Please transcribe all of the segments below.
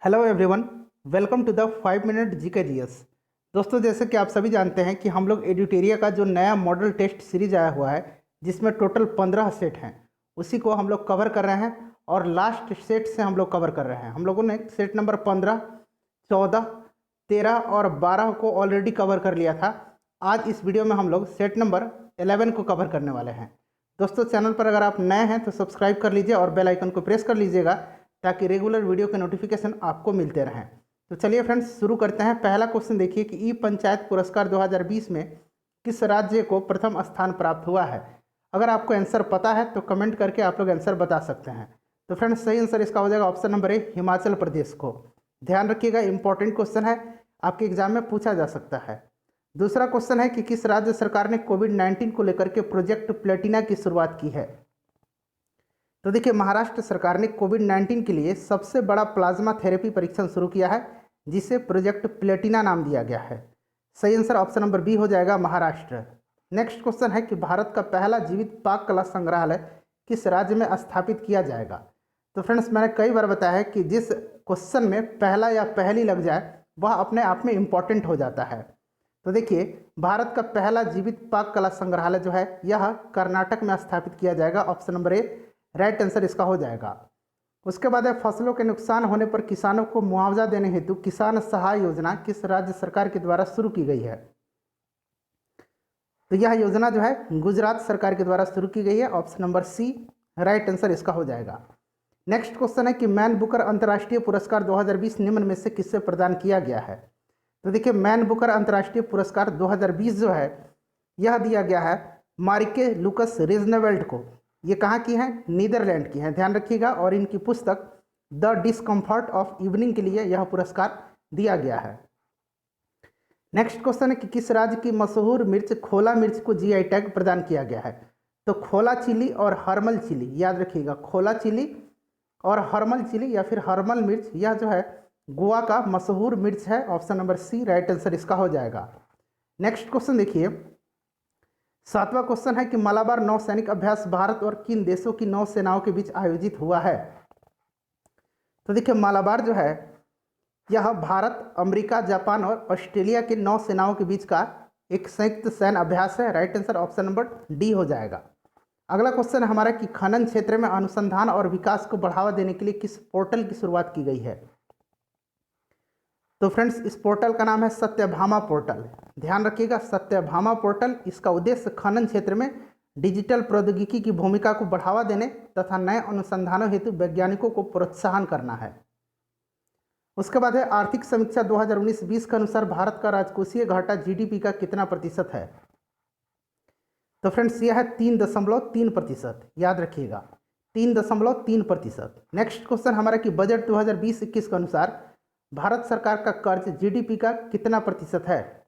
Hello everyone, welcome to the 5 minute GK GS. दोस्तों, जैसे कि आप सभी जानते हैं कि हम लोग एडुटेरिया का जो नया मॉडल टेस्ट सीरीज आया हुआ है जिसमें टोटल 15 सेट हैं, उसी को हम लोग कवर कर रहे हैं और लास्ट सेट से हम लोग कवर कर रहे हैं। हम लोगों ने सेट नंबर 15, 14, 13 और 12 को ऑलरेडी कवर कर लिया था। आज इस वीडियो में हम लोग सेट नंबर 11 को कवर करने वाले हैं। दोस्तों, चैनल पर अगर आप नए हैं तो सब्सक्राइब कर लीजिए और बेल आइकन को प्रेस कर लीजिएगा ताकि रेगुलर वीडियो के नोटिफिकेशन आपको मिलते रहें। तो चलिए फ्रेंड्स, शुरू करते हैं। पहला क्वेश्चन देखिए कि ई पंचायत पुरस्कार 2020 में किस राज्य को प्रथम स्थान प्राप्त हुआ है। अगर आपको आंसर पता है तो कमेंट करके आप लोग आंसर बता सकते हैं। तो फ्रेंड्स, सही आंसर इसका हो जाएगा option number A, Himachal Pradesh को। ध्यान रखिएगा, इंपॉर्टेंट क्वेश्चन है, आपके एग्जाम में पूछा जा सकता है। दूसरा क्वेश्चन है कि किस राज्य सरकार ने कोविड-19 को लेकर के प्रोजेक्ट प्लेटिना की शुरुआत की है। तो देखिए, महाराष्ट्र सरकार ने कोविड-19 के लिए सबसे बड़ा प्लाज्मा थेरेपी परीक्षण शुरू किया है जिसे प्रोजेक्ट प्लेटिना नाम दिया गया है। सही आंसर ऑप्शन नंबर बी हो जाएगा, महाराष्ट्र। नेक्स्ट क्वेश्चन है कि भारत का पहला जीवित पाक कला संग्रहालय किस राज्य में स्थापित किया जाएगा। तो फ्रेंड्स, मैंने कई बार बताया है कि जिस क्वेश्चन में पहला या पहली लग जाए वह अपने आप में इम्पॉर्टेंट हो जाता है। तो देखिए, भारत का पहला जीवित पाक कला संग्रहालय जो है यह कर्नाटक में स्थापित किया जाएगा। Option number A right answer इसका हो जाएगा। उसके बाद है फसलों के नुकसान होने पर किसानों को मुआवजा देने हेतु किसान सहाय योजना किस राज्य सरकार के द्वारा शुरू की गई है। तो यह योजना जो है गुजरात सरकार के द्वारा शुरू की गई है। Option number C right answer इसका हो जाएगा। नेक्स्ट क्वेश्चन है कि मैन बुकर अंतर्राष्ट्रीय पुरस्कार 2020 निम्न में से किससे प्रदान किया गया है। तो देखिए, मैन बुकर अंतर्राष्ट्रीय पुरस्कार 2020 जो है यह दिया गया है मारिके लुकस रिजनेवेल्ड को। ये कहाँ की हैं? नीदरलैंड की हैं, ध्यान रखिएगा। और इनकी पुस्तक द डिस्कम्फर्ट ऑफ इवनिंग के लिए यह पुरस्कार दिया गया है। नेक्स्ट क्वेश्चन है कि किस राज्य की मशहूर मिर्च खोला मिर्च को जीआई टैग प्रदान किया गया है। तो खोला चिली और हर्मल चिली, याद रखिएगा, खोला चिली और हर्मल चिली या फिर हर्मल मिर्च, यह जो है गोवा का मशहूर मिर्च है। Option number C right answer इसका हो जाएगा। नेक्स्ट क्वेश्चन देखिए, 7वां क्वेश्चन है कि मलाबार नौसैनिक अभ्यास भारत और किन देशों की नौसेनाओं के बीच आयोजित हुआ है। तो देखिए, मलाबार जो है यह भारत, अमेरिका, जापान और ऑस्ट्रेलिया की नौसेनाओं के बीच का एक संयुक्त सैन्य अभ्यास है। Right answer option number D हो जाएगा। अगला क्वेश्चन है हमारा कि खनन क्षेत्र में अनुसंधान और विकास को बढ़ावा देने के लिए किस पोर्टल की शुरुआत की गई है। तो फ्रेंड्स, इस पोर्टल का नाम है सत्यभामा पोर्टल। ध्यान रखिएगा, सत्यभामा पोर्टल। इसका उद्देश्य खनन क्षेत्र में डिजिटल प्रौद्योगिकी की भूमिका को बढ़ावा देने तथा नए अनुसंधानों हेतु वैज्ञानिकों को प्रोत्साहन करना है। उसके बाद है आर्थिक समीक्षा 2019-20 के अनुसार भारत का राजकोषीय घाटा जीडीपी का कितना प्रतिशत है। तो फ्रेंड्स, यह है 3.3%, याद रखिएगा, 3.3%। नेक्स्ट क्वेश्चन हमारा कि बजट 2020-21 के अनुसार भारत सरकार का कर्ज जीडीपी का कितना प्रतिशत है।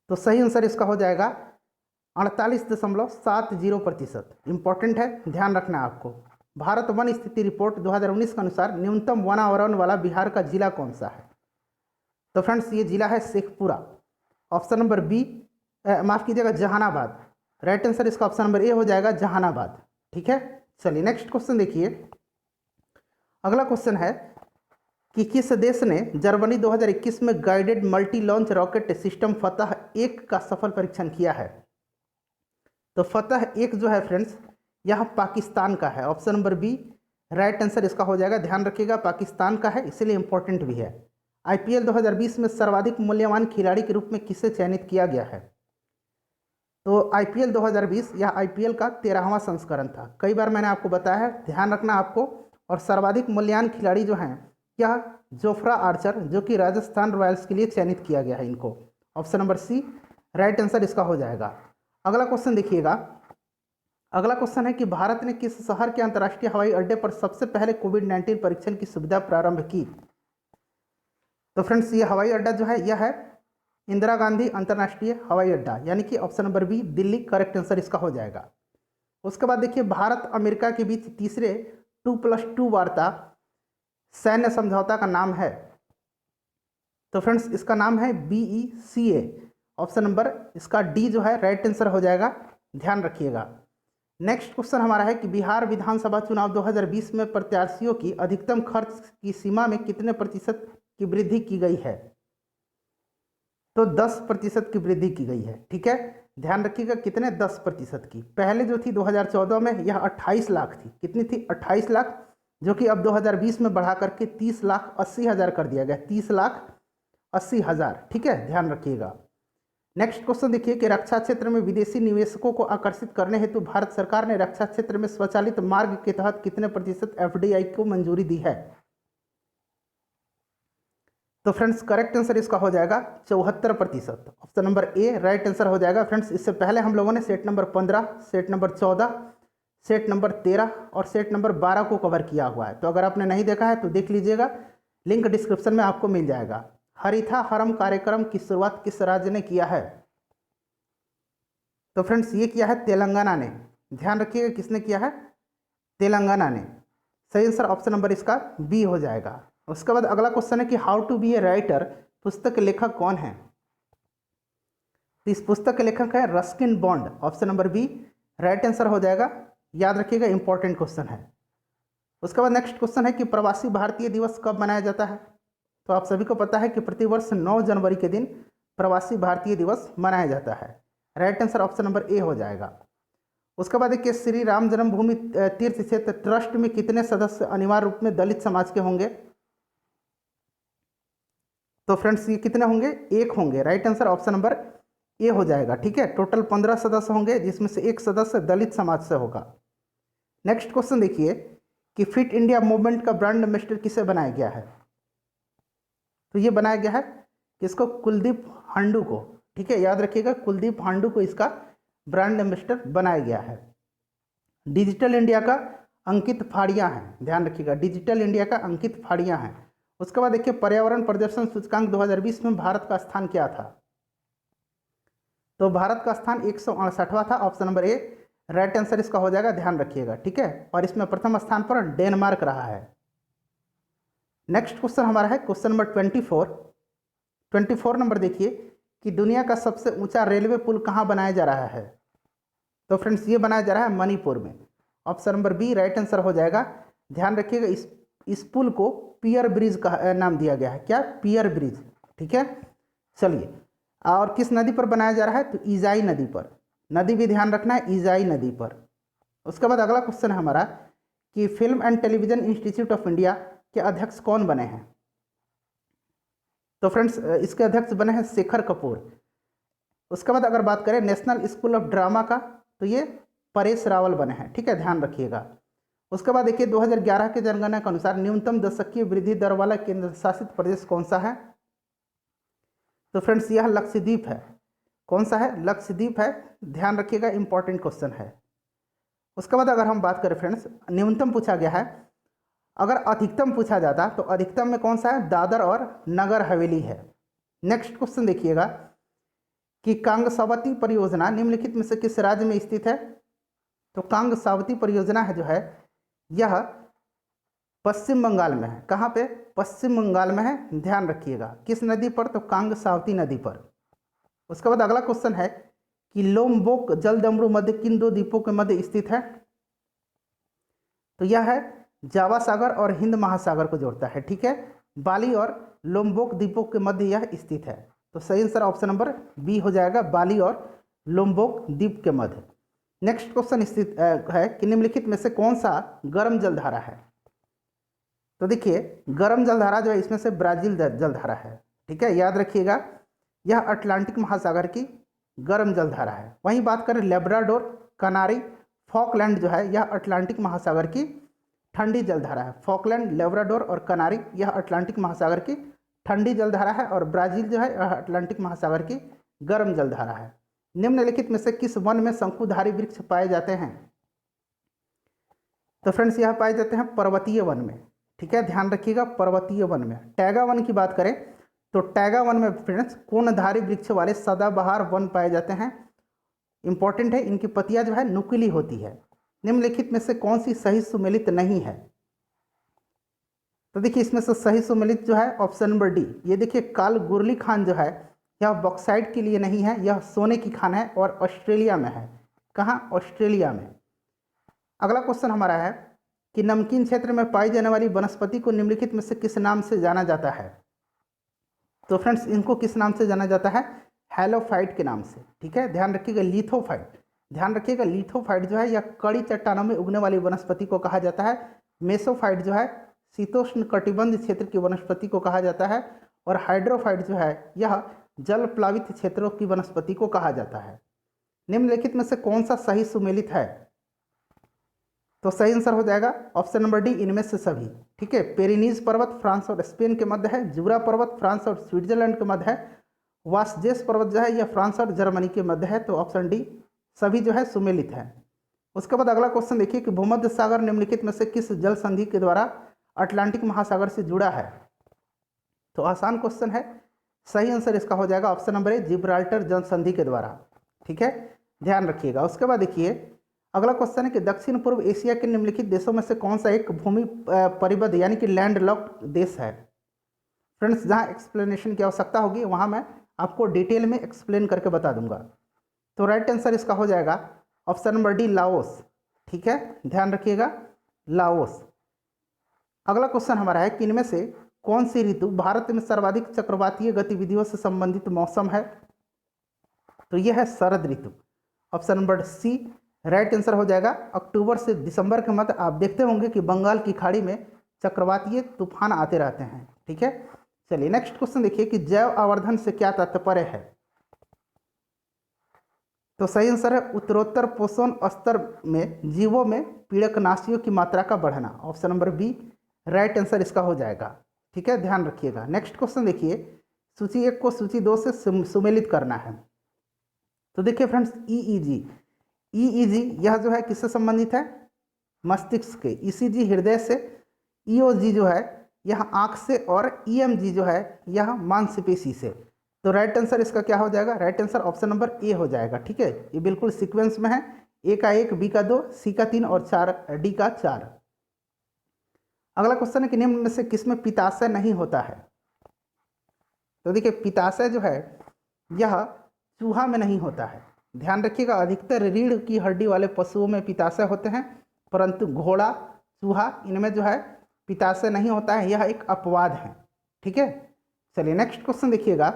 तो सही आंसर इसका हो जाएगा 48.70%। इंपॉर्टेंट है, ध्यान रखना है आपको। भारत वन स्थिति रिपोर्ट 2019 के अनुसार न्यूनतम वनावरण वाला बिहार का जिला कौन सा है। तो फ्रेंड्स, ये जिला है शेखपुरा। ऑप्शन नंबर बी, माफ कीजिएगा, जहानाबाद। राइट आंसर इसका ऑप्शन नंबर ए हो जाएगा, जहानाबाद। ठीक है, चलिए नेक्स्ट क्वेश्चन देखिए। अगला क्वेश्चन है कि किस देश ने जर्मनी 2021 में guided multi launch rocket system फतह 1 का सफल परीक्षण किया है। तो फतह 1 जो है फ्रेंड्स यह पाकिस्तान का है। Option number B right answer इसका हो जाएगा। ध्यान रखिएगा, पाकिस्तान का है, इसलिए इंपॉर्टेंट भी है। आईपीएल 2020 में सर्वाधिक मूल्यवान खिलाड़ी के रूप में किसे चयनित किया गया है। तो आईपीएल 2020 यह आईपीएल का 13वां संस्करण था। कई बार मैंने आपको बताया है, ध्यान रखना आपको। और सर्वाधिक मूल्यवान खिलाड़ी जो हैं यह जोफ्रा आर्चर, जो कि राजस्थान रॉयल्स के लिए चयनित किया गया है इनको। Option number C right answer इसका हो जाएगा। अगला क्वेश्चन देखिएगा। अगला क्वेश्चन है कि भारत ने किस शहर के अंतर्राष्ट्रीय हवाई अड्डे पर सबसे पहले कोविड-19 परीक्षण की सुविधा प्रारंभ की। तो फ्रेंड्स, ये हवाई अड्डा जो है यह है इंदिरा गांधी अंतर्राष्ट्रीय हवाई अड्डा, यानी कि option number B Delhi correct answer इसका हो जाएगा। उसके बाद देखिए, भारत अमेरिका के बीच तीसरे 2+2 वार्ता सैन्य समझौता का नाम है। तो फ्रेंड्स, इसका नाम है BECA। ऑप्शन नंबर इसका डी जो है राइट आंसर हो जाएगा, ध्यान रखिएगा। नेक्स्ट क्वेश्चन हमारा है कि बिहार विधानसभा चुनाव 2020 में प्रत्याशियों की अधिकतम खर्च की सीमा में कितने प्रतिशत की वृद्धि की गई है? तो 10% की वृद्धि की गई है। ठीक है, ध्यान रखिएगा कितने, 10% की। पहले जो थी 2014 में यह 28 लाख थी। कितनी थी? 28 लाख, जो कि अब 2020 में बढ़ा करके 30,80,000 कर दिया गया, 30,80,000। ठीक है, ध्यान रखिएगा। नेक्स्ट क्वेश्चन देखिए कि रक्षा क्षेत्र में विदेशी निवेशकों को आकर्षित करने हेतु भारत सरकार ने रक्षा क्षेत्र में स्वचालित मार्ग के तहत कितने प्रतिशत एफडीआई को मंजूरी दी है? तो फ्रेंड्स करेक्ट आंसर इसका हो जाएगा 74%। Option number A right answer हो जाएगा। फ्रेंड्स इससे पहले हम लोगों ने set number 15, set number 14, set number 13 और सेट नंबर 12 को कवर किया हुआ है। तो अगर आपने नहीं देखा है तो देख लीजिएगा, लिंक डिस्क्रिप्शन में आपको मिल जाएगा। हरिथा हरम कार्यक्रम की शुरुआत किस राज्य ने किया है? तो फ्रेंड्स ये किया है तेलंगाना ने। ध्यान रखिएगा किसने किया है? तेलंगाना ने। सही आंसर ऑप्शन नंबर इसका बी हो जाएगा। उसके बाद अगला क्वेश्चन है कि how to be a writer पुस्तक के लेखक कौन है? तो इस पुस्तक के लेखक है Ruskin Bond. Option number B right answer हो जाएगा। याद रखिएगा इंपॉर्टेंट क्वेश्चन है। उसके बाद नेक्स्ट क्वेश्चन है कि प्रवासी भारतीय दिवस कब मनाया जाता है? तो आप सभी को पता है कि प्रतिवर्ष 9 जनवरी के दिन प्रवासी भारतीय दिवस मनाया जाता है। Right answer option number A हो जाएगा। उसके बाद देखिए श्री राम जन्मभूमि तीर्थ क्षेत्र ट्रस्ट में कितने सदस्य अनिवार्य रूप में दलित समाज के होंगे? तो फ्रेंड्स ये कितने होंगे? 1 होंगे। Right answer option number A हो जाएगा। ठीक है, टोटल 15 सदस्य होंगे जिसमें से 1 सदस्य दलित समाज से होगा। नेक्स्ट क्वेश्चन देखिए कि फिट इंडिया मूवमेंट का ब्रांड एम्बेसडर किसे बनाया गया है? तो ये बनाया गया है किसको? कुलदीप हांडू को। ठीक है, याद रखिएगा कुलदीप हांडू को इसका ब्रांड एम्बेसडर बनाया गया है। डिजिटल इंडिया का अंकित फाड़िया हैं। ध्यान रखिएगा डिजिटल इंडिया का अंकित फाड़िया हैं। उसके बाद देखिए पर्यावरण प्रदर्शन सूचकांक 2020 में भारत का स्थान क्या था? तो भारत का स्थान 168वां था। Option number A right answer इसका हो जाएगा। ध्यान रखिएगा। ठीक है, और इसमें प्रथम स्थान पर डेनमार्क रहा है। नेक्स्ट क्वेश्चन हमारा है क्वेश्चन नंबर 24 नंबर देखिए कि दुनिया का सबसे ऊंचा रेलवे पुल कहाँ बनाया जा रहा है? तो फ्रेंड्स ये बनाया जा रहा है मणिपुर में। Option number B right answer हो जाएगा। ध्यान रखिएगा इस पुल को पियर ब्रिज का नाम दिया गया है। क्या? Pier bridge. ठीक है, चलिए। और किस नदी पर बनाया जा रहा है? तो ईजाई नदी पर। नदी भी ध्यान रखना है, ईजाई नदी पर। उसके बाद अगला क्वेश्चन है हमारा कि film and television institute of India के अध्यक्ष कौन बने हैं? तो फ्रेंड्स इसके अध्यक्ष बने हैं शेखर कपूर। उसके बाद अगर बात करें नेशनल स्कूल ऑफ ड्रामा का तो ये परेश रावल बने हैं। ठीक है, ध्यान रखिएगा। उसके बाद देखिए 2011 के जनगणना के अनुसार न्यूनतम दशकीय वृद्धि दर वाला केंद्र शासित प्रदेश कौन सा है? तो फ्रेंड्स यह लक्षद्वीप है। कौन सा है? लक्षद्वीप है। ध्यान रखिएगा इंपॉर्टेंट क्वेश्चन है। उसके बाद अगर हम बात करें फ्रेंड्स न्यूनतम पूछा गया है, अगर अधिकतम पूछा जाता तो अधिकतम में कौन सा है? दादर और नगर हवेली है। नेक्स्ट क्वेश्चन देखिएगा कि कांगसावती परियोजना निम्नलिखित में से किस राज्य में स्थित है? तो कांगसावती परियोजना है जो है यह पश्चिम बंगाल में है। कहाँ पे? पश्चिम बंगाल में है। ध्यान रखिएगा किस नदी पर? तो कांगसावती नदी पर। उसके बाद अगला क्वेश्चन है कि लोमबोक जलदम्बरू मध्य किन 2 द्वीपों के मध्य स्थित है? तो यह है जावा सागर और हिंद महासागर को जोड़ता है। ठीक है, बाली और लोमबोक द्वीपों के मध्य यह स्थित है। तो सही आंसर ऑप्शन नंबर बी हो जाएगा, बाली और लोमबोक द्वीप के मध्य। नेक्स्ट क्वेश्चन स्थित है कि निम्नलिखित में से कौन सा गर्म जलधारा है? तो देखिए गर्म जलधारा जो है इसमें से ब्राजील जलधारा है। ठीक है, याद रखिएगा यह अटलांटिक महासागर की गर्म जलधारा है। वहीं बात करें लेब्राडोर, कनारी, फॉकलैंड जो है यह अटलांटिक महासागर की ठंडी जलधारा है। फॉकलैंड, लेब्राडोर और कनारी यह अटलांटिक महासागर की ठंडी जलधारा है और ब्राजील जो है यह अटलांटिक महासागर की गर्म जलधारा है। निम्नलिखित में से किस वन में शंकुधारी वृक्ष पाए जाते हैं? तो फ्रेंड्स यह पाए जाते हैं पर्वतीय वन में। ठीक है, ध्यान रखिएगा पर्वतीय वन में। टैगा वन की बात करें तो टैगा वन में फ्रेंड्स कोणधारी वृक्ष वाले सदाबहार वन पाए जाते हैं। इंपॉर्टेंट है, इनकी पत्तियां जो है नुकीली होती है। निम्नलिखित में से कौन सी सही सुमेलित नहीं है? तो देखिए इसमें से सही सुमेलित जो है ऑप्शन नंबर डी। ये देखिए काल गुरली खान जो है यह बॉक्साइट के लिए नहीं है, यह सोने की खान है और ऑस्ट्रेलिया में है। कहाँ? ऑस्ट्रेलिया में। अगला क्वेश्चन हमारा है कि नमकीन क्षेत्र में पाई जाने वाली वनस्पति को निम्नलिखित में से किस नाम से जाना जाता है। तो फ्रेंड्स इनको किस नाम से जाना जाता है, हैलोफाइट के नाम से। ठीक है, ध्यान रखिएगा लिथोफाइट, ध्यान रखिएगा लिथोफाइट जो है यह कड़ी चट्टानों में उगने वाली वनस्पति को कहा जाता है। मेसोफाइट जो है शीतोष्ण कटिबंध क्षेत्र की वनस्पति को कहा जाता है, और हाइड्रोफाइट जो है यह जल प्लावित क्षेत्रों की वनस्पति को कहा जाता है। निम्नलिखित में से कौन सा सही सुमेलित है, तो सही आंसर हो जाएगा ऑप्शन नंबर डी, इनमें से सभी। ठीक है, पेरिनीज पर्वत फ्रांस और स्पेन के मध्य है, जूरा पर्वत फ्रांस और स्विट्जरलैंड के मध्य है, वासजेस पर्वत जो है यह फ्रांस और जर्मनी के मध्य है, तो ऑप्शन डी सभी जो है सुमेलित है। उसके बाद अगला क्वेश्चन देखिए कि भूमध्य सागर निम्नलिखित में से किस जल संधि के द्वारा अटलांटिक महासागर से जुड़ा है। तो आसान क्वेश्चन है, सही आंसर इसका हो जाएगा ऑप्शन नंबर ए, जिब्राल्टर जल संधि के द्वारा। ठीक है, ध्यान रखिएगा। उसके बाद देखिए अगला क्वेश्चन है कि दक्षिण पूर्व एशिया के निम्नलिखित देशों में से कौन सा एक भूमि परिबद्ध यानी कि लैंड लॉक्ड देश है। फ्रेंड्स जहाँ एक्सप्लेनेशन की आवश्यकता होगी वहाँ मैं आपको डिटेल में एक्सप्लेन करके बता दूंगा। तो राइट आंसर इसका हो जाएगा ऑप्शन नंबर डी, लाओस। ठीक है, ध्यान रखिएगा, लाओस। अगला क्वेश्चन हमारा है कि इनमें से कौन सी ऋतु भारत में सर्वाधिक चक्रवातीय गतिविधियों से संबंधित मौसम है। तो यह है शरद ऋतु, option number C right answer हो जाएगा। अक्टूबर से दिसंबर के मध्य आप देखते होंगे कि बंगाल की खाड़ी में चक्रवातीय तूफान आते रहते हैं। ठीक है, चलिए नेक्स्ट क्वेश्चन देखिए कि जैव आवर्धन से क्या तात्पर्य है। तो सही आंसर है उत्तरोत्तर पोषण स्तर में जीवों में पीड़कनाशियों की मात्रा का बढ़ना, option number B right answer इसका हो जाएगा। ठीक है, ध्यान रखिएगा। नेक्स्ट क्वेश्चन देखिए, सूची 1 को सूची 2 से सुमेलित करना है। तो देखिए फ्रेंड्स ईईजी, ईईजी यह जो है किससे संबंधित है, मस्तिष्क के, ईसीजी हृदय से, ईओजी जो है यह आँख से, और ईएमजी जो है यह मांसपेशी से। तो राइट आंसर इसका क्या हो जाएगा, right answer option number A हो जाएगा। ठीक है, ये बिल्कुल सीक्वेंस में है, ए का 1, बी का 2, सी का 3 और 4 डी का 4। अगला क्वेश्चन है कि निम्न में से किसमें पित्ताशय नहीं होता है। तो देखिए पित्ताशय जो है यह चूहा में नहीं होता है। ध्यान रखिएगा, अधिकतर रीढ़ की हड्डी वाले पशुओं में पित्ताशय होते हैं, परंतु घोड़ा, चूहा इनमें जो है पित्ताशय नहीं होता है, यह एक अपवाद है। ठीक है, चलिए नेक्स्ट क्वेश्चन देखिएगा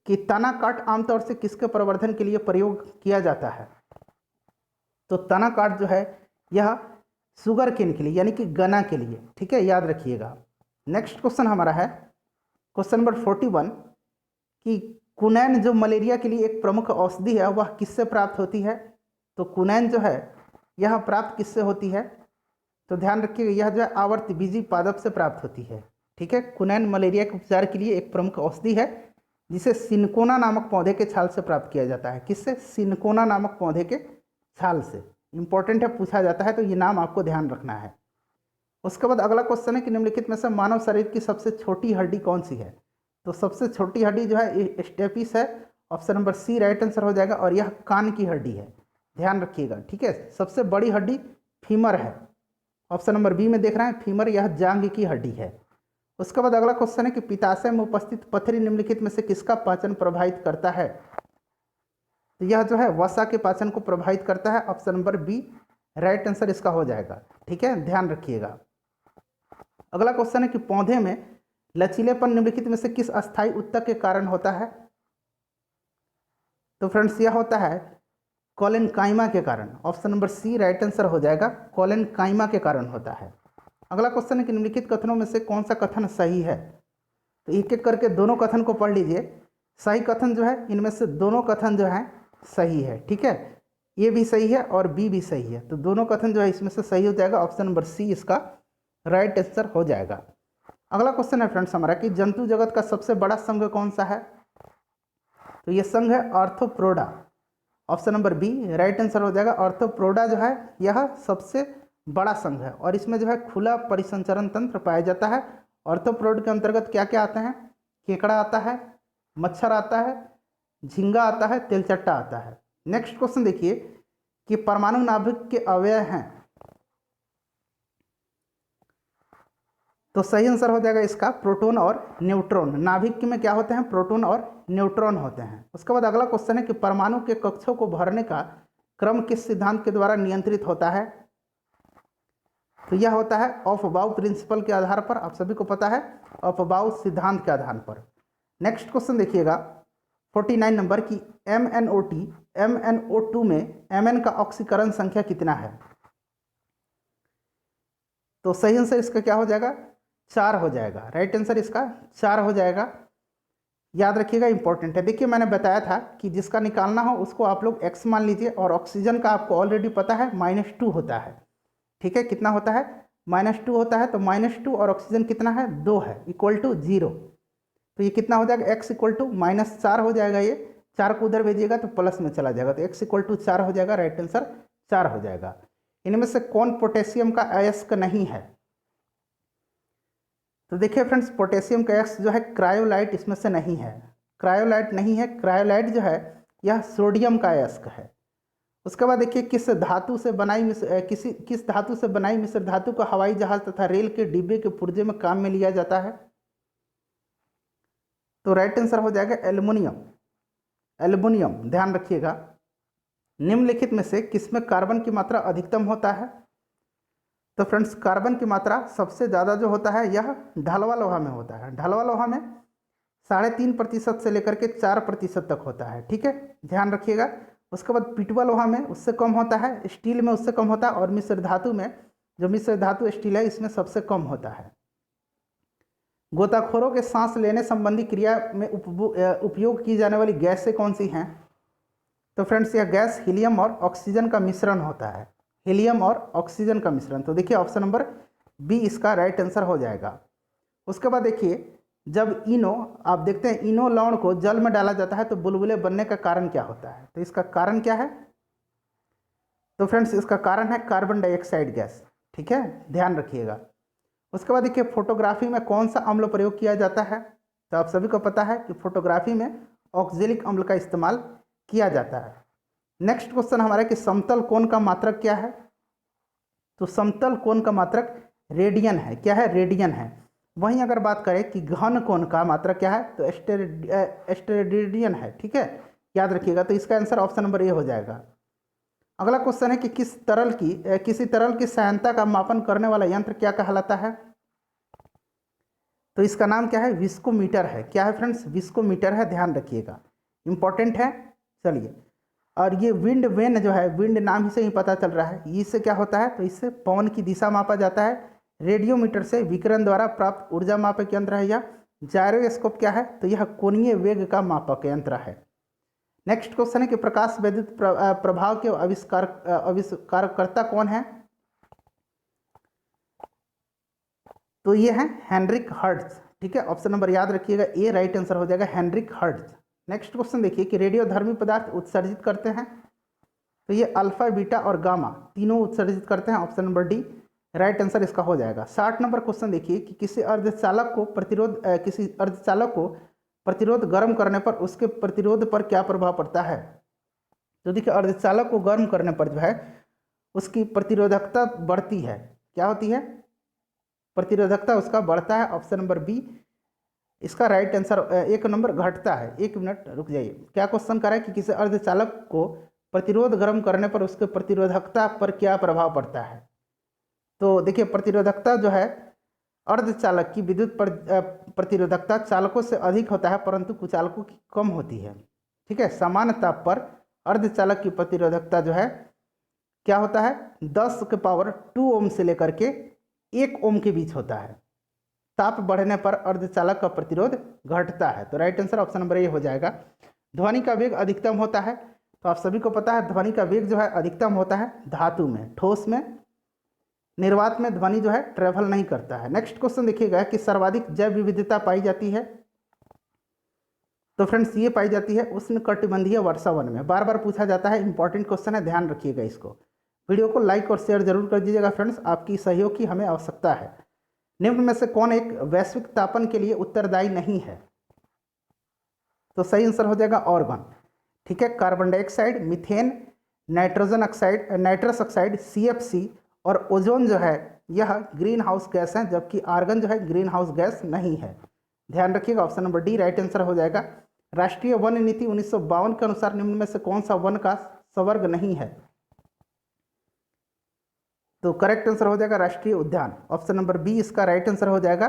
कि तना काट आमतौर से किसके प्रवर्धन के लिए प्रयोग किया जाता है। तो तना काट जो है यह शुगर केन के लिए यानी कि गन्ना के लिए। ठीक है, याद रखिएगा। नेक्स्ट क्वेश्चन हमारा है क्वेश्चन नंबर 41 कि कुनैन जो मलेरिया के लिए एक प्रमुख औषधि है वह किससे प्राप्त होती है। तो कुनैन जो है यह प्राप्त किससे होती है। तो ध्यान रखिएगा, यह जो है आवर्तबीजी पादप से प्राप्त होती है। ठीक है, कुनैन मलेरिया के उपचार के लिए एक प्रमुख औषधि है जिसे सिनकोना नामक पौधे के छाल से प्राप्त किया जाता है। किससे, सिनकोना नामक पौधे के छाल से। इंपॉर्टेंट है, पूछा जाता है तो ये नाम आपको ध्यान रखना है। उसके बाद अगला क्वेश्चन है कि निम्नलिखित में से मानव शरीर की सबसे छोटी हड्डी कौन सी है। तो सबसे छोटी हड्डी जो है स्टेपिस है, option number C right answer हो जाएगा, और यह कान की हड्डी है। ध्यान रखिएगा। ठीक है, सबसे बड़ी हड्डी फीमर है, ऑप्शन नंबर बी में देख रहे हैं फीमर, यह जांघ की हड्डी है। उसके बाद अगला क्वेश्चन है कि पित्ताशय में उपस्थित पथरी निम्नलिखित में से किसका पाचन प्रभावित करता है। तो यह जो है वसा के पाचन को प्रभावित करता है, option number B right answer इसका हो जाएगा। ठीक है, ध्यान रखिएगा। अगला क्वेश्चन है कि पौधे में लचीलेपन निम्नलिखित में से किस अस्थायी ऊतक के कारण होता है। तो फ्रेंड्स यह होता है कोलेनकाइमा के कारण, option number C right answer हो जाएगा, कोलेनकाइमा के कारण होता है। अगला क्वेश्चन है कि निम्नलिखित कथनों में से कौन सा कथन सही है। तो एक एक करके दोनों कथन को पढ़ लीजिए। सही कथन जो है इनमें से दोनों कथन जो है सही है। ठीक है, ए भी सही है और बी भी सही है, तो दोनों कथन जो है इसमें से सही हो जाएगा, ऑप्शन नंबर सी इसका राइट आंसर हो जाएगा। अगला क्वेश्चन है फ्रेंड्स हमारा कि जंतु जगत का सबसे बड़ा संघ कौन सा है। तो ये संघ है Arthropoda, option number B right answer हो जाएगा। आर्थ्रोपोडा जो है यह सबसे बड़ा संघ है और इसमें जो है खुला परिसंचरण तंत्र पाया जाता है। आर्थ्रोपोड के अंतर्गत क्या क्या आते हैं, केकड़ा आता है, मच्छर आता है, झींगा आता है, तेलचट्टा आता है। नेक्स्ट क्वेश्चन देखिए कि परमाणु नाभिक के अवयव हैं। तो सही आंसर हो जाएगा इसका प्रोटॉन और न्यूट्रॉन। नाभिक में क्या होते हैं, प्रोटॉन और न्यूट्रॉन होते हैं। उसके बाद अगला क्वेश्चन है कि परमाणु के कक्षों को भरने का क्रम किस सिद्धांत के द्वारा नियंत्रित होता है। तो यह होता है ऑफ अबाउ प्रिंसिपल के आधार पर, आप सभी को पता है, ऑफ अबाउ सिद्धांत के आधार पर। नेक्स्ट क्वेश्चन देखिएगा 49 नंबर की MnO2 में Mn का ऑक्सीकरण संख्या कितना है? तो सही आंसर इसका क्या हो जाएगा? 4 हो जाएगा। राइट आंसर इसका 4 हो जाएगा। याद रखिएगा, इंपॉर्टेंट है। देखिए मैंने बताया था कि जिसका निकालना हो उसको आप लोग x मान लीजिए, और ऑक्सीजन का आपको ऑलरेडी पता है -2 होता है। ठीक है, कितना होता है? -2 होता है। तो -2 और ऑक्सीजन कितना है? 2 है, इक्वल टू 0। तो ये कितना हो जाएगा? x इक्वल टू -4 हो जाएगा। ये 4 को उधर भेजिएगा तो प्लस में चला जाएगा, तो x इक्वल टू 4 हो जाएगा। राइट आंसर 4 हो जाएगा। इनमें से कौन पोटेशियम का अयस्क नहीं है? तो देखिए फ्रेंड्स, पोटेशियम का अयस्क जो है क्रायोलाइट इसमें से नहीं है। क्रायोलाइट नहीं है। क्रायोलाइट जो है यह सोडियम का अयस्क है। उसके बाद देखिए किस धातु से बनाई मिश्र धातु को हवाई जहाज तथा रेल के डिब्बे के पुर्जे में काम में लिया जाता है? तो राइट आंसर हो जाएगा एल्युमिनियम। एल्युमिनियम, ध्यान रखिएगा। निम्नलिखित में से किसमें कार्बन की मात्रा अधिकतम होता है? तो फ्रेंड्स, कार्बन की मात्रा सबसे ज़्यादा जो होता है यह ढलवा लोहा में होता है। ढलवा लोहा में 3.5% से लेकर के 4% तक होता है। ठीक है, ध्यान रखिएगा। उसके बाद पिटवा लोहा में उससे कम होता है, स्टील में उससे कम होता है, और मिश्र धातु में, जो मिश्र धातु स्टील है, इसमें सबसे कम होता है। गोताखोरों के सांस लेने संबंधी क्रिया में उपयोग की जाने वाली गैसें कौन सी हैं? तो फ्रेंड्स, यह गैस हीलियम और ऑक्सीजन का मिश्रण होता है। हीलियम और ऑक्सीजन का मिश्रण। तो देखिए ऑप्शन नंबर बी इसका राइट आंसर हो जाएगा। उसके बाद देखिए, जब इनो, आप देखते हैं इनो लवण को जल में डाला जाता है तो बुलबुले बनने का कारण क्या होता है? तो इसका कारण क्या है? तो फ्रेंड्स, इसका कारण है कार्बन डाइऑक्साइड गैस। ठीक है, ध्यान रखिएगा। उसके बाद देखिए, फोटोग्राफी में कौन सा अम्ल प्रयोग किया जाता है? तो आप सभी को पता है कि फोटोग्राफी में ऑक्जेलिक अम्ल का इस्तेमाल किया जाता है। नेक्स्ट क्वेश्चन हमारा कि समतल कोण का मात्रक क्या है? तो समतल कोण का मात्रक रेडियन है। क्या है? रेडियन है। वहीं अगर बात करें कि घन कोण का मात्रक क्या है, तो एस्टेरेडियन है। ठीक है, याद रखिएगा। तो इसका आंसर ऑप्शन नंबर ए हो जाएगा। अगला क्वेश्चन है कि किसी तरल की सांद्रता का मापन करने वाला यंत्र क्या कहलाता है? तो इसका नाम क्या है? विस्कोमीटर है। क्या है फ्रेंड्स? विस्कोमीटर है, ध्यान रखिएगा, इंपॉर्टेंट है। चलिए, और ये विंड वेन जो है, विंड नाम ही से ही पता चल रहा है, इससे क्या होता है? तो इससे पवन की दिशा मापा जाता है। रेडियोमीटर से विकिरण द्वारा प्राप्त ऊर्जा मापक यंत्र है। यह जायरोस्कोप क्या है? तो यह कोणीय वेग का मापक यंत्र है। नेक्स्ट क्वेश्चन है कि प्रकाश वैद्युत प्रभाव के आविष्कारकर्ता कौन है? तो ये है हेनरिक हर्ट्ज। ठीक है, ऑप्शन नंबर याद रखिएगा ए राइट आंसर हो जाएगा, हेनरिक हर्ट्ज। नेक्स्ट क्वेश्चन देखिए कि रेडियोधर्मी पदार्थ उत्सर्जित करते हैं। तो ये अल्फा, बीटा और गामा तीनों उत्सर्जित करते हैं। Option number D right answer इसका हो जाएगा। 60 नंबर क्वेश्चन देखिए कि किसी अर्धचालक को प्रतिरोध गर्म करने पर उसके प्रतिरोध पर क्या प्रभाव पड़ता है? तो देखिए, अर्धचालक को गर्म करने पर जो है उसकी प्रतिरोधकता बढ़ती है। क्या होती है? प्रतिरोधकता उसका बढ़ता है। ऑप्शन नंबर बी इसका राइट आंसर। एक नंबर घटता है। एक मिनट रुक जाइए, क्या क्वेश्चन कर रहा है कि किसी अर्धचालक को प्रतिरोध गर्म करने पर उसके प्रतिरोधकता पर क्या प्रभाव पड़ता है? तो देखिए, प्रतिरोधकता जो है अर्धचालक की विद्युत प्रतिरोधकता चालकों से अधिक होता है, परंतु कुचालकों की कम होती है। ठीक है, समान ताप पर अर्धचालक की प्रतिरोधकता जो है क्या होता है? 10⁻² ओम से लेकर के 1 ओम के बीच होता है। ताप बढ़ने पर अर्धचालक का प्रतिरोध घटता है। तो right answer option number A हो जाएगा। ध्वनि का वेग अधिकतम होता है। तो आप सभी को पता है ध्वनि का वेग जो है अधिकतम होता है धातु में। ठोस में, निर्वात में ध्वनि जो है ट्रेवल नहीं करता है। नेक्स्ट क्वेश्चन देखिएगा कि सर्वाधिक जैव विविधता पाई जाती है। तो फ्रेंड्स, ये पाई जाती है उष्णकटिबंधीय वर्षा वन में। बार बार पूछा जाता है, इंपॉर्टेंट क्वेश्चन है, ध्यान रखिएगा इसको। वीडियो को लाइक और शेयर जरूर कर दीजिएगा फ्रेंड्स, आपकी सहयोग की हमें आवश्यकता है। निम्न में से कौन एक वैश्विक तापन के लिए उत्तरदायी नहीं है? तो सही आंसर हो जाएगा ऑर्गन। ठीक है, carbon dioxide, methane, nitrous oxide CFC और ओजोन जो है यह ग्रीन हाउस गैस है, जबकि आर्गन जो है ग्रीन हाउस गैस नहीं है। ध्यान रखिएगा, option number D right answer हो जाएगा। राष्ट्रीय वन नीति 1952 के अनुसार निम्न में से कौन सा वन का संवर्ग नहीं है? तो करेक्ट आंसर हो जाएगा राष्ट्रीय उद्यान। ऑप्शन नंबर बी इसका राइट आंसर हो जाएगा।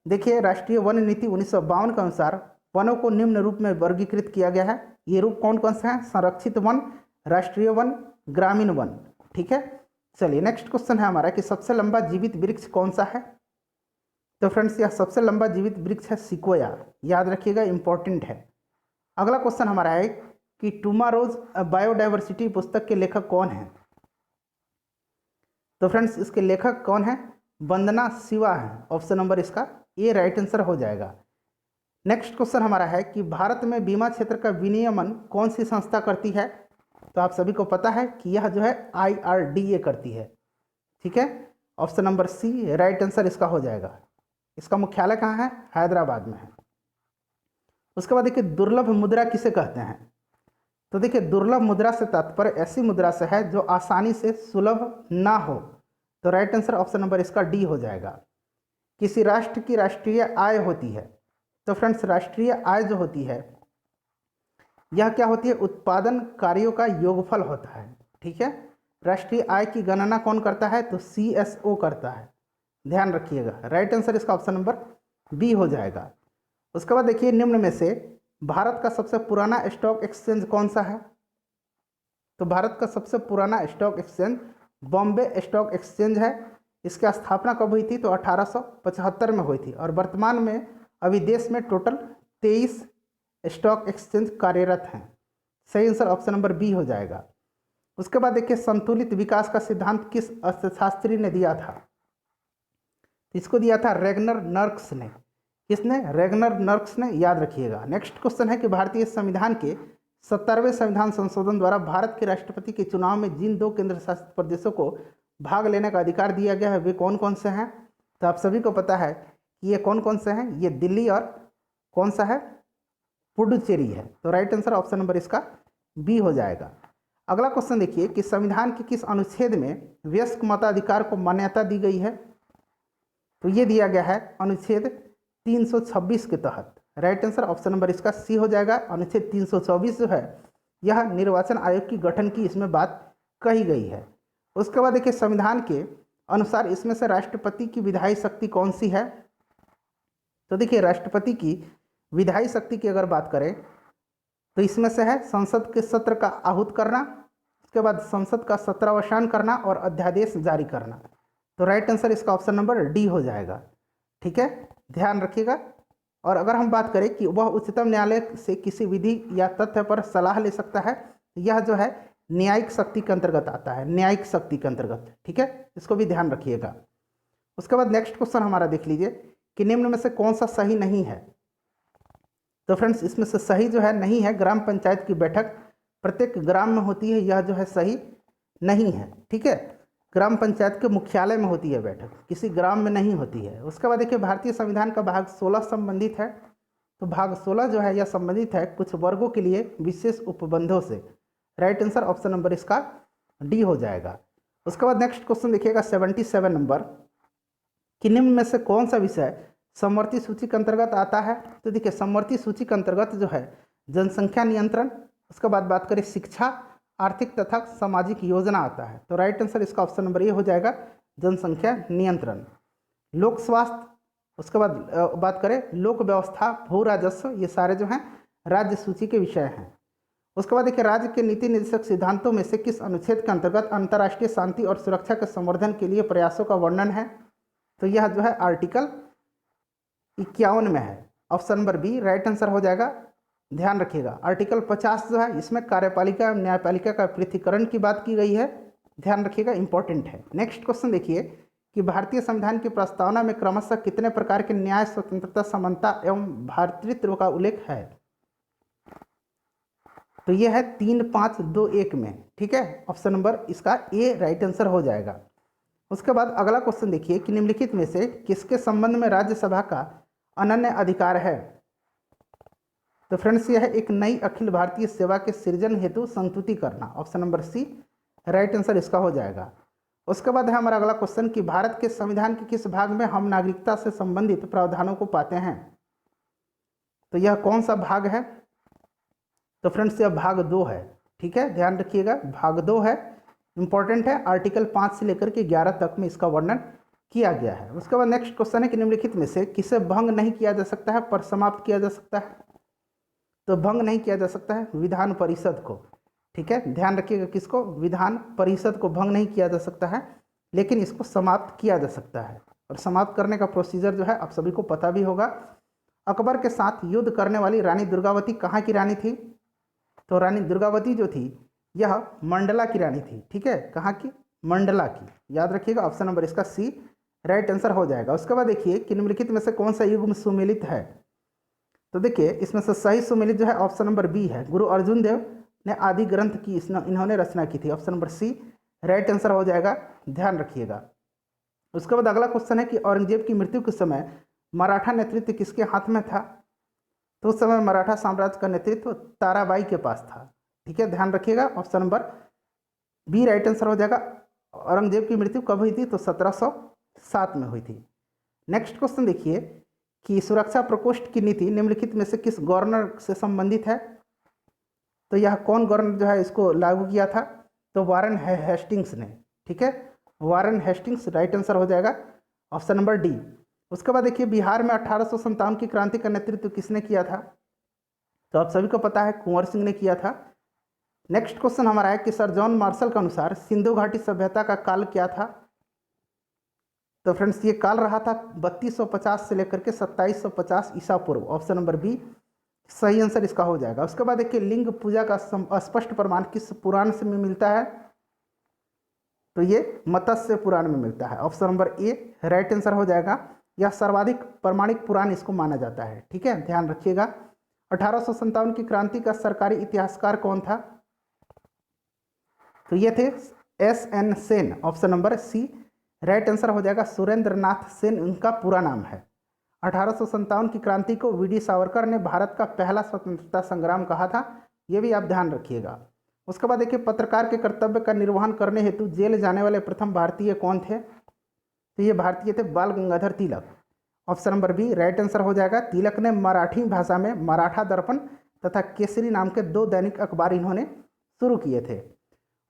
देखिए, राष्ट्रीय वन नीति 1952 के अनुसार वनों को निम्न रूप में वर्गीकृत किया गया है। ये रूप कौन कौन से हैं? संरक्षित वन, राष्ट्रीय वन, ग्रामीण वन। ठीक है, चलिए नेक्स्ट क्वेश्चन है हमारा कि सबसे लंबा जीवित वृक्ष कौन सा है? तो फ्रेंड्स, यह सबसे लंबा जीवित वृक्ष है सिकोया, याद रखिएगा, इंपॉर्टेंट है। अगला क्वेश्चन हमारा है कि टुमारोज बायोडाइवर्सिटी पुस्तक के लेखक कौन है? तो फ्रेंड्स, इसके लेखक कौन है? वंदना शिवा है। ऑप्शन नंबर इसका ए राइट आंसर हो जाएगा। नेक्स्ट क्वेश्चन हमारा है कि भारत में बीमा क्षेत्र का विनियमन कौन सी संस्था करती है? तो आप सभी को पता है कि यह जो है IRDA करती है। ठीक है, option number C right answer इसका हो जाएगा। इसका मुख्यालय कहाँ है? हैदराबाद में है। उसके बाद देखिए, दुर्लभ मुद्रा किसे कहते हैं? तो देखिए, दुर्लभ मुद्रा से तात्पर्य ऐसी मुद्रा से है जो आसानी से सुलभ ना हो। तो राइट आंसर ऑप्शन नंबर इसका डी हो जाएगा। किसी राष्ट्र की राष्ट्रीय आय होती है। तो फ्रेंड्स, राष्ट्रीय आय जो होती है यह क्या होती है? उत्पादन कार्यों का योगफल होता है। ठीक है, राष्ट्रीय आय की गणना कौन करता है? तो CSO करता है, ध्यान रखिएगा। राइट आंसर इसका ऑप्शन नंबर बी हो जाएगा। उसके बाद देखिए, निम्न में से भारत का सबसे पुराना स्टॉक एक्सचेंज कौन सा है? तो भारत का सबसे पुराना stock exchange Bombay stock exchange है। इसकी स्थापना कब हुई थी? तो 1875 में हुई थी। और वर्तमान में अभी देश में टोटल 23 स्टॉक एक्सचेंज कार्यरत हैं। सही आंसर ऑप्शन नंबर बी हो जाएगा। उसके बाद देखिए, संतुलित विकास का सिद्धांत किस अर्थशास्त्री ने दिया था? इसको दिया था रेगनर नर्क्स ने। किसने? रेगनर नर्क्स ने, याद रखिएगा। नेक्स्ट क्वेश्चन है कि भारतीय संविधान के 70वें संविधान संशोधन द्वारा भारत के राष्ट्रपति के चुनाव में जिन 2 केंद्र शासित प्रदेशों को भाग लेने का अधिकार दिया गया है वे कौन कौन से हैं? तो आप सभी को पता है कि ये कौन कौन से हैं। ये दिल्ली और कौन सा है? पुडुचेरी है। तो राइट आंसर ऑप्शन नंबर इसका बी हो जाएगा। अगला क्वेश्चन देखिए कि संविधान के किस अनुच्छेद में वयस्क मताधिकार को मान्यता दी गई है? तो ये दिया गया है अनुच्छेद 326 के तहत। राइट आंसर ऑप्शन नंबर इसका सी हो जाएगा। अनुच्छेद 324 जो है यह निर्वाचन आयोग की गठन की इसमें बात कही गई है। उसके बाद देखिए, संविधान के अनुसार इसमें से राष्ट्रपति की विधायी शक्ति कौन सी है? तो देखिए, राष्ट्रपति की विधायी शक्ति की अगर बात करें तो इसमें से है संसद के सत्र का आहूत करना, उसके बाद संसद का सत्रावसान करना और अध्यादेश जारी करना। तो राइट आंसर इसका ऑप्शन नंबर डी हो जाएगा। ठीक है, ध्यान रखिएगा। और अगर हम बात करें कि वह उच्चतम न्यायालय से किसी विधि या तथ्य पर सलाह ले सकता है, यह जो है न्यायिक शक्ति के अंतर्गत आता है, न्यायिक शक्ति के अंतर्गत। ठीक है, इसको भी ध्यान रखिएगा। उसके बाद नेक्स्ट क्वेश्चन हमारा देख लीजिए कि निम्न में से कौन सा सही नहीं है? तो फ्रेंड्स, इसमें से सही जो है नहीं है, ग्राम पंचायत की बैठक प्रत्येक ग्राम में होती है, यह जो है सही नहीं है। ठीक है, ग्राम पंचायत के मुख्यालय में होती है बैठक, किसी ग्राम में नहीं होती है। उसके बाद देखिए, भारतीय संविधान का भाग 16 संबंधित है। तो भाग 16 जो है यह संबंधित है कुछ वर्गों के लिए विशेष उपबंधों से। राइट आंसर ऑप्शन नंबर इसका डी हो जाएगा। उसके बाद नेक्स्ट क्वेश्चन देखिएगा 77 नंबर कि निम्न में से कौन सा विषय समवर्ती सूची के अंतर्गत आता है? तो देखिए, समवर्ती सूची के अंतर्गत जो है जनसंख्या नियंत्रण, उसके बाद बात करें शिक्षा, आर्थिक तथा सामाजिक योजना आता है। तो राइट आंसर इसका ऑप्शन नंबर ए हो जाएगा, जनसंख्या नियंत्रण। लोक स्वास्थ्य, उसके बाद बात करें लोक व्यवस्था, भू राजस्व, ये सारे जो हैं राज्य सूची के विषय हैं। उसके बाद देखिए, राज्य के नीति निर्देशक सिद्धांतों में से किस अनुच्छेद के अंतर्गत अंतर्राष्ट्रीय शांति और सुरक्षा के संवर्धन के लिए प्रयासों का वर्णन है? तो यह जो है आर्टिकल 51 में है। Option number B right answer हो जाएगा। ध्यान रखिएगा, आर्टिकल 50 जो है इसमें कार्यपालिका न्यायपालिका का पृथक्करण की बात की गई है। ध्यान रखिएगा, इंपॉर्टेंट है। नेक्स्ट क्वेश्चन देखिए कि भारतीय संविधान की प्रस्तावना में क्रमशः कितने प्रकार के न्याय, स्वतंत्रता, समानता एवं भातृत्व का उल्लेख है? तो यह है 3, 5, 2, 1 में। ठीक है, ऑप्शन नंबर इसका ए राइट आंसर हो जाएगा। उसके बाद अगला क्वेश्चन देखिए कि निम्नलिखित में से किसके संबंध में राज्यसभा का अनन्य अधिकार है? तो फ्रेंड्स, यह है एक नई अखिल भारतीय सेवा के सृजन हेतु संस्तुति करना। Option number C right answer इसका हो जाएगा। उसके बाद है हमारा अगला क्वेश्चन कि भारत के संविधान के किस भाग में हम नागरिकता से संबंधित प्रावधानों को पाते हैं? तो यह कौन सा भाग है? तो फ्रेंड्स, यह भाग 2 है। ठीक है, ध्यान रखिएगा, भाग 2 है। इंपॉर्टेंट है, आर्टिकल 5 से लेकर के 11 तक में इसका वर्णन किया गया है। उसके बाद नेक्स्ट क्वेश्चन है कि निम्नलिखित में से किसे भंग नहीं किया जा सकता है पर समाप्त किया जा सकता है? तो भंग नहीं किया जा सकता है विधान परिषद को, ठीक है, ध्यान रखिएगा, किसको? विधान परिषद को भंग नहीं किया जा सकता है, लेकिन इसको समाप्त किया जा सकता है। और समाप्त करने का प्रोसीजर जो है आप सभी को पता भी होगा। अकबर के साथ युद्ध करने वाली रानी दुर्गावती कहाँ की रानी थी? तो रानी दुर्गावती जो थी यह मंडला की रानी थी, ठीक है, कहाँ की? मंडला की, याद रखिएगा, ऑप्शन नंबर इसका सी राइट आंसर हो जाएगा। उसके बाद देखिए कि निम्नलिखित में से कौन सा युग्म सुमेलित है? तो देखिए इसमें से सही सुमेलित जो है ऑप्शन नंबर बी है, गुरु अर्जुन देव ने आदि ग्रंथ की इन्होंने रचना की थी, option number C right answer हो जाएगा, ध्यान रखिएगा। उसके बाद अगला क्वेश्चन है कि औरंगजेब की मृत्यु के समय मराठा नेतृत्व किसके हाथ में था? तो उस समय मराठा साम्राज्य का नेतृत्व ताराबाई के पास था, ठीक है, ध्यान रखिएगा, option number B right answer हो जाएगा। औरंगजेब की मृत्यु कब हुई थी? तो 1707 में हुई थी। नेक्स्ट क्वेश्चन देखिए कि सुरक्षा प्रकोष्ठ की नीति निम्नलिखित में से किस गवर्नर से संबंधित है? तो यह कौन गवर्नर जो है इसको लागू किया था? तो वारेन हेस्टिंग्स ने, ठीक है, वारेन हेस्टिंग्स राइट आंसर हो जाएगा, ऑप्शन नंबर डी। उसके बाद देखिए बिहार में 1857 की क्रांति का नेतृत्व किसने किया था? तो आप सभी को पता है कुंवर सिंह ने किया था। नेक्स्ट क्वेश्चन हमारा है कि सर जॉन मार्शल के अनुसार सिंधु घाटी सभ्यता का काल क्या था? तो फ्रेंड्स ये काल रहा था 3250 से लेकर के 2750 ईसा पूर्व, ऑप्शन नंबर बी सही आंसर इसका हो जाएगा। उसके बाद देखिए लिंग पूजा का स्पष्ट प्रमाण किस पुराण से में मिलता है? तो ये मत्स्य पुराण में मिलता है, option number A right answer हो जाएगा। यह सर्वाधिक प्रमाणिक पुराण इसको माना जाता है, ठीक है, ध्यान रखिएगा। 1857 की क्रांति का सरकारी इतिहासकार कौन था? तो ये थे S N. Sen, option number C right answer हो जाएगा। सुरेंद्र नाथ सेन उनका पूरा नाम है। 1857 की क्रांति को वी.डी. सावरकर ने भारत का पहला स्वतंत्रता संग्राम कहा था, ये भी आप ध्यान रखिएगा। उसके बाद देखिए पत्रकार के कर्तव्य का निर्वहन करने हेतु जेल जाने वाले प्रथम भारतीय कौन थे? तो ये भारतीय थे Bal Gangadhar Tilak, option number B right answer हो जाएगा। तिलक ने मराठी भाषा में मराठा दर्पण तथा केसरी नाम के 2 दैनिक अखबार इन्होंने शुरू किए थे।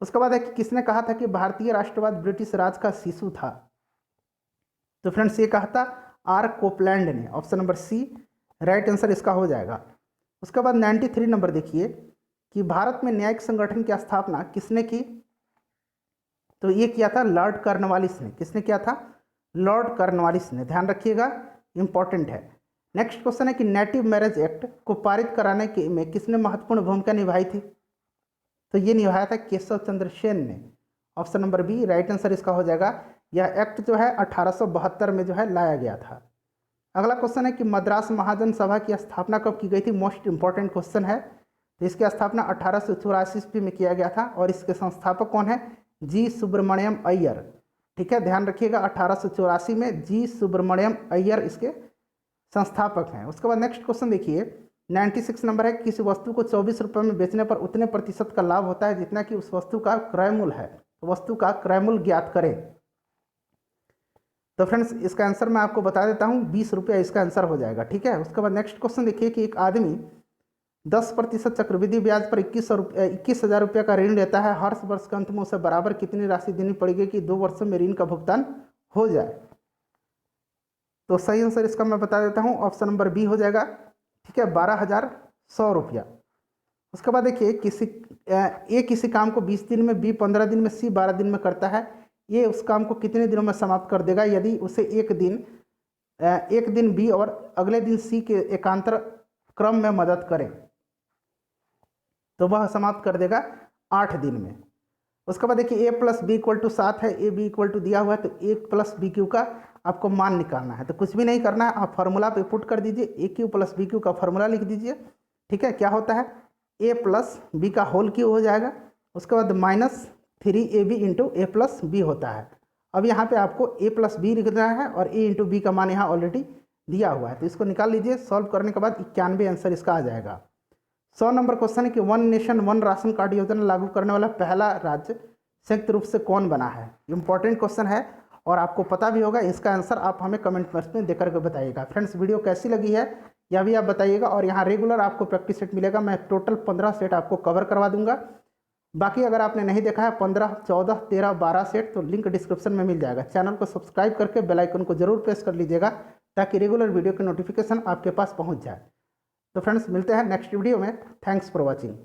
उसके बाद है कि किसने कहा था कि भारतीय राष्ट्रवाद ब्रिटिश राज का शिशु था? तो फ्रेंड्स ये कहा था आर कोपलैंड ने, option number C right answer इसका हो जाएगा। उसके बाद 93 नंबर देखिए कि भारत में न्यायिक संगठन की स्थापना किसने की? तो ये किया था लॉर्ड कॉर्नवालिस ने। किसने किया था? लॉर्ड कॉर्नवालिस ने, ध्यान रखिएगा, इंपॉर्टेंट है। नेक्स्ट क्वेश्चन है कि नेटिव मैरिज एक्ट को पारित कराने के में किसने महत्वपूर्ण भूमिका निभाई थी? तो ये निभाया था केशव चंद्र सेन ने, option number B right answer इसका हो जाएगा। यह एक्ट जो है 1872 में जो है लाया गया था। अगला क्वेश्चन है कि मद्रास महाजन सभा की स्थापना कब की गई थी? मोस्ट इंपॉर्टेंट क्वेश्चन है। तो इसकी स्थापना 1884 ईस्वी में किया गया था और इसके संस्थापक कौन है? जी सुब्रमण्यम अय्यर, ठीक है, ध्यान रखिएगा, 1884 में जी सुब्रमण्यम अय्यर इसके संस्थापक हैं। उसके बाद नेक्स्ट क्वेश्चन देखिए 96 नंबर है, किसी वस्तु को 24 रुपये में बेचने पर उतने प्रतिशत का लाभ होता है जितना कि उस वस्तु का क्रय मूल्य है। तो वस्तु का क्रय मूल्य ज्ञात करें। तो फ्रेंड्स इसका आंसर मैं आपको बता देता हूँ, 20 रुपये इसका आंसर हो जाएगा, ठीक है। उसके बाद नेक्स्ट क्वेश्चन देखिए कि एक आदमी 10% चक्रवृद्धि ब्याज पर 21,000 रुपये का ऋण लेता है। हर वर्ष के अंत में उसे बराबर कितनी राशि देनी पड़ेगी कि 2 वर्षों में ऋण का भुगतान हो जाए? तो सही आंसर इसका मैं बता देता हूँ, ऑप्शन नंबर बी हो जाएगा, ठीक है, 12,100 रुपया। उसके बाद देखिए किसी काम को 20 दिन में, बी 15 दिन में, सी 12 दिन में करता है। ये उस काम को कितने दिनों में समाप्त कर देगा यदि उसे एक दिन बी और अगले दिन सी के एकांतर क्रम में मदद करें? तो वह समाप्त कर देगा 8 दिन में। उसके बाद देखिए a + b = 7 है, a b = दिया हुआ है, तो a + bq का आपको मान निकालना है। तो कुछ भी नहीं करना है, आप फार्मूला पे पुट कर दीजिए, aq + bq का फार्मूला लिख दीजिए, ठीक है। क्या होता है? a + b का होल क्यूब हो जाएगा। उसके बाद -3ab × a + b होता है। अब यहाँ पे आपको a + b लिखना है और a × b का मान यहाँ ऑलरेडी दिया हुआ है, तो इसको निकाल लीजिए। सॉल्व करने के बाद 91 आंसर इसका आ जाएगा। 100 नंबर क्वेश्चन है कि 1 नेशन 1 राशन कार्ड योजना लागू करने वाला पहला राज्य संयुक्त रूप से कौन बना है? इंपॉर्टेंट क्वेश्चन है और आपको पता भी होगा। इसका आंसर आप हमें कमेंट बॉक्स में देकर के बताइएगा। फ्रेंड्स वीडियो कैसी लगी है यह भी आप बताइएगा और यहाँ रेगुलर आपको प्रैक्टिस सेट मिलेगा। मैं टोटल 15 सेट आपको कवर करवा दूंगा बाकी अगर आपने नहीं देखा है 15, 14, 13, 12 सेट, तो लिंक डिस्क्रिप्शन में मिल जाएगा। चैनल को सब्सक्राइब करके बेल आइकन को जरूर प्रेस कर लीजिएगा ताकि रेगुलर वीडियो की नोटिफिकेशन आपके पास पहुंच जाए। तो फ्रेंड्स, मिलते हैं नेक्स्ट वीडियो में। Thanks for watching.